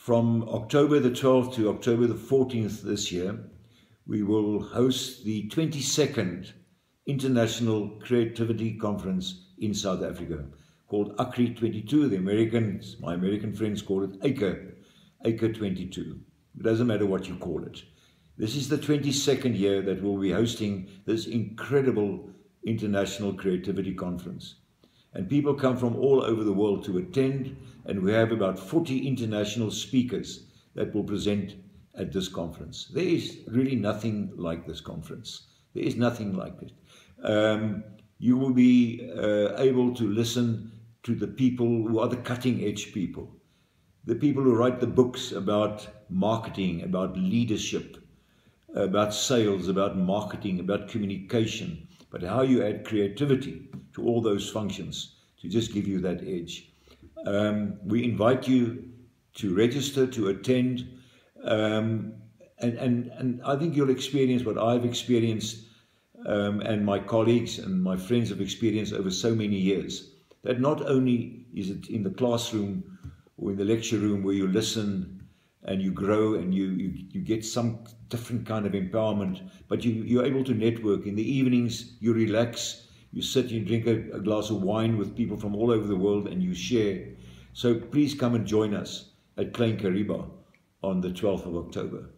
From October the 12th to October the 14th this year, we will host the 22nd International Creativity Conference in South Africa, called ACRI 22. The Americans, my American friends, call it ACRI 22. It doesn't matter what you call it. This is the 22nd year that we'll be hosting this incredible International Creativity Conference. And people come from all over the world to attend, and we have about 40 international speakers that will present at this conference. There is really nothing like this conference. There is nothing like it. You will be able to listen to the people who are the cutting-edge people, the people who write the books about marketing, about leadership, about sales, about marketing, about communication, but how you add creativity to all those functions to just give you that edge. We invite you to register, to attend, and I think you'll experience what I've experienced and my colleagues and my friends have experienced over so many years, that not only is it in the classroom or in the lecture room where you listen and you grow and you get some different kind of empowerment, but you're able to network. In the evenings, you relax, you sit, you drink a glass of wine with people from all over the world and you share. So please come and join us at Klein Kariba on the 12th of October.